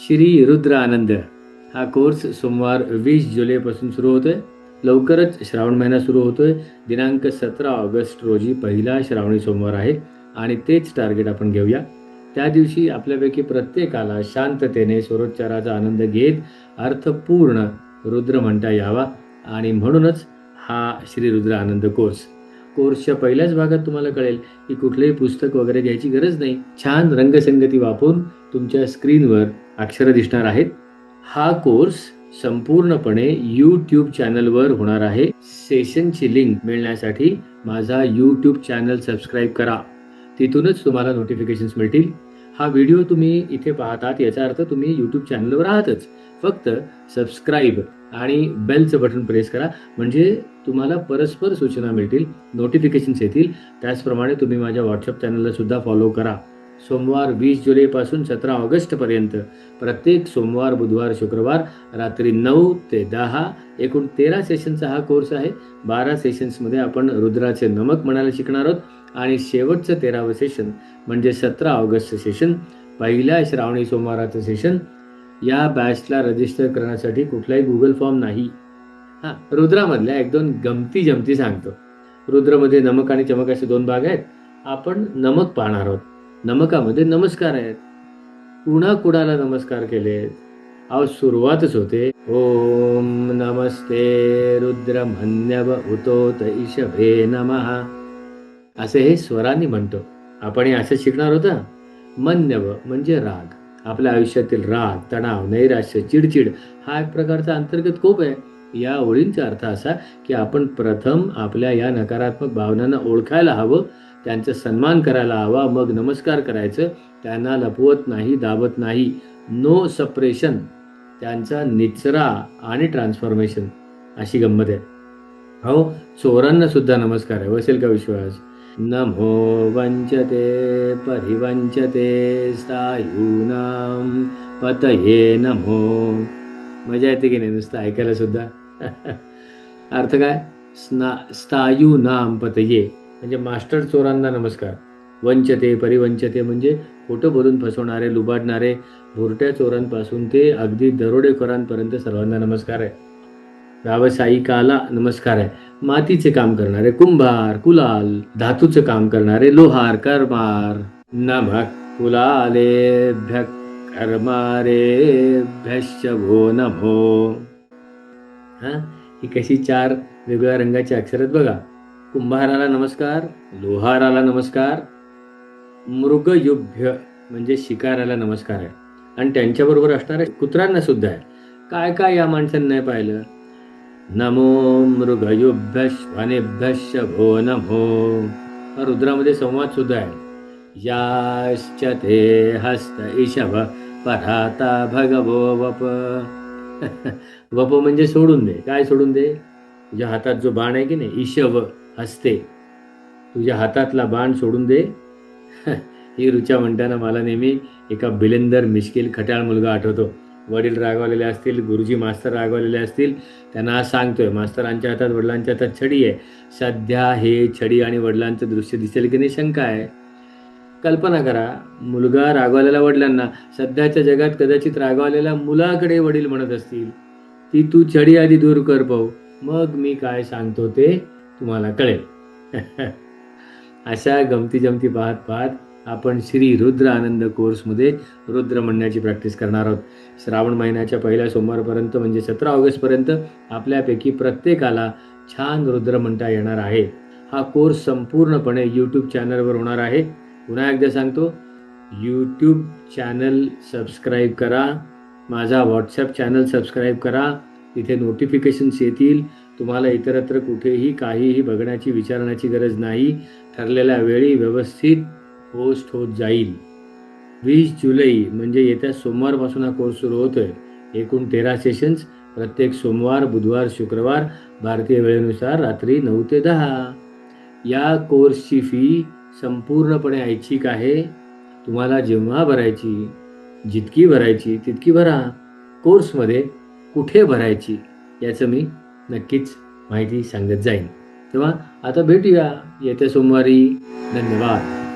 श्री रुद्र आनंद हा कोर्स सोमवार 20 जुलैपासून सुरू होतोय. लवकरच श्रावण महिना सुरू होतोय. दिनांक 17 ऑगस्ट रोजी पहिला श्रावणी सोमवार आहे आणि तेच टार्गेट आपण घेऊया. त्या दिवशी आपल्यापैकी प्रत्येकाला शांततेने स्वरोच्चाराचा आनंद घेत अर्थपूर्ण रुद्र म्हणता यावा आणि म्हणूनच हा श्री रुद्र आनंद कोर्सच्या पहिल्याच भागात तुम्हाला कळेल की कुठलंही पुस्तक वगैरे घ्यायची गरज नाही. छान रंगसंगती वापरून तुमच्या स्क्रीनवर अक्षरं दिसणार आहेत. हा कोर्स संपूर्णपणे यूट्यूब चॅनलवर होणार आहे. सेशनची लिंक मिळण्यासाठी माझा यूट्यूब चॅनल सबस्क्राईब करा. तिथूनच तुम्हाला नोटिफिकेशन्स मिळतील. हा व्हिडिओ तुम्ही इथे पाहतात याचा अर्थ तुम्ही यूट्यूब चॅनलवर आहातच. फक्त सबस्क्राईब आणि बेलचं बटन प्रेस करा म्हणजे तुम्हाला परस्पर सूचना मिळतील, नोटिफिकेशन्स येतील. त्याचप्रमाणे तुम्ही माझ्या व्हॉट्सअप चॅनलला सुद्धा फॉलो करा. सोमवार 20 जुलैपासून 17 ऑगस्टपर्यंत प्रत्येक सोमवार, बुधवार, शुक्रवार रात्री 9 ते 10 एकूण 13 सेशनचा हा कोर्स आहे. 12 सेशन्समध्ये आपण रुद्राचे नमक म्हणायला शिकणार आहोत आणि शेवटचं 13वं सेशन म्हणजे 17 ऑगस्ट सेशन, पहिल्या श्रावणी सोमवाराचं सेशन. या बॅचला रजिस्टर करण्यासाठी कुठलाही गुगल फॉर्म नाही. रुद्रामधल्या 1-2 गमती जमती सांगतो. रुद्रमध्ये नमक आणि चमक असे 2 भाग आहेत. आपण नमक पाहणार आहोत. नमकामध्ये नमस्कार आहेत. कुणाला नमस्कार केलेत? सुरुवातच होते ओम नमस्ते रुद्रमन्यव उतोत ईशभे नमः असे हे स्वरांनी म्हणतो. आपण हे असं शिकणार होतं. मन्यव म्हणजे राग. आपल्या आयुष्यातील राग, तणाव, नैराश्य, चिडचिड हा एक प्रकारचा अंतर्गत कोप आहे. या ओळींचा अर्थ असा की आपण प्रथम आपल्या या नकारात्मक भावनांना ओळखायला हवं, त्यांचा सन्मान करायला हवा, मग नमस्कार करायचं. त्यांना लपवत नाही, दाबत नाही. नो सप्रेशन, त्यांचा निचरा आणि ट्रान्सफॉर्मेशन अशी गंमत आहे. हो, चोरांना सुद्धा नमस्कार आहे. बसेल का विश्वास? नमो वंचते परिवंचते स्थायूनां पतये नमो. मजा येते की नाही नुसतं ऐकायला सुद्धा? अर्थ काय? स्थायूनां पतये म्हणजे मास्टर चोरांना नमस्कार. वंचते परिवंचते म्हणजे खोटं बोलून फसवणारे, लुबाडणारे, भुरट्या चोरांपासून ते अगदी दरोडेखोरांपर्यंत सर्वांना नमस्कार आहे. व्यावसायिकाला नमस्कार आहे. मातीचे काम करणारे कुंभार, कुलाल, धातूचं काम करणारे लोहार, करमार. नमः कुलालेभ्यः कर्मारेभ्यश्च वो नमो. ही कशी 4 वेगवेगळ्या रंगाची अक्षर आहेत बघा. कुंभाराला नमस्कार, लोहाराला नमस्कार, मृगयुभ्य म्हणजे शिकाराला नमस्कार आहे आणि त्यांच्याबरोबर असणाऱ्या कुत्र्यांना सुद्धा आहे. काय काय या माणसांनी नाही पाहिलं? नमो मृगयुभ्यश्वनेभ्यश्च भो नमो. रुद्रामध्ये संवाद सुद्धा आहे. याश्च ते हस्त ईशव पराता भगवो वप. वप म्हणजे सोडून दे. काय सोडून दे? तुझ्या हातात जो बाण आहे की नाही, ईशव हस्ते, तुझ्या हातातला बाण सोडून दे. ही ऋचा म्हणताना मला नेहमी एका बिलेंदर मिश्किल खट्याळ मुलगा आठवतो. वडील रागवलेले असतील, गुरुजी मास्तर रागवलेले असतील, त्यांना आज सांगतोय मास्तरांच्या हातात, वडिलांच्या हातात छडी आहे. सध्या हे छडी आणि वडिलांचं दृश्य दिसेल की नाही शंका आहे. कल्पना करा, मुलगा रागवलेल्या वडिलांना, सध्याच्या जगात कदाचित रागवलेल्या मुलाकडे वडील म्हणत असतील ती तू छडी आधी दूर कर पाहू, मग मी काय सांगतो ते तुम्हाला कळेल. अशा गमती जमती पाहत पाहत आपण श्री रुद्र आनंद कोर्समध्ये रुद्र म्हणण्याची प्रॅक्टिस करणार आहोत. श्रावण महिन्याच्या पहिल्या सोमवारपर्यंत म्हणजे 17 ऑगस्टपर्यंत आपल्यापैकी प्रत्येकाला छान रुद्र म्हणता येणार आहे. हा कोर्स संपूर्णपणे यूट्यूब चॅनलवर होणार आहे. पुन्हा एकदा सांगतो, यूट्यूब चॅनल सबस्क्राईब करा, माझा व्हॉट्सॲप चॅनल सबस्क्राईब करा. तिथे नोटिफिकेशन्स येतील. तुम्हाला इतरत्र कुठेही काहीही बघण्याची, विचारण्याची गरज नाही. ठरलेल्या वेळी व्यवस्थित पोस्ट होत जाईल. 20 जुलै म्हणजे येत्या सोमवारपासून हा कोर्स सुरू होतोय. एकूण 13 सेशन्स, प्रत्येक सोमवार, बुधवार, शुक्रवार भारतीय वेळेनुसार रात्री 9 ते 10. या कोर्सची फी संपूर्णपणे ऐच्छिक आहे. तुम्हाला जेव्हा भरायची, जितकी भरायची तितकी भरा. कोर्समध्ये कुठे भरायची याचं मी नक्कीच माहिती सांगत जाईन. तेव्हा आता भेटूया येत्या सोमवारी. धन्यवाद.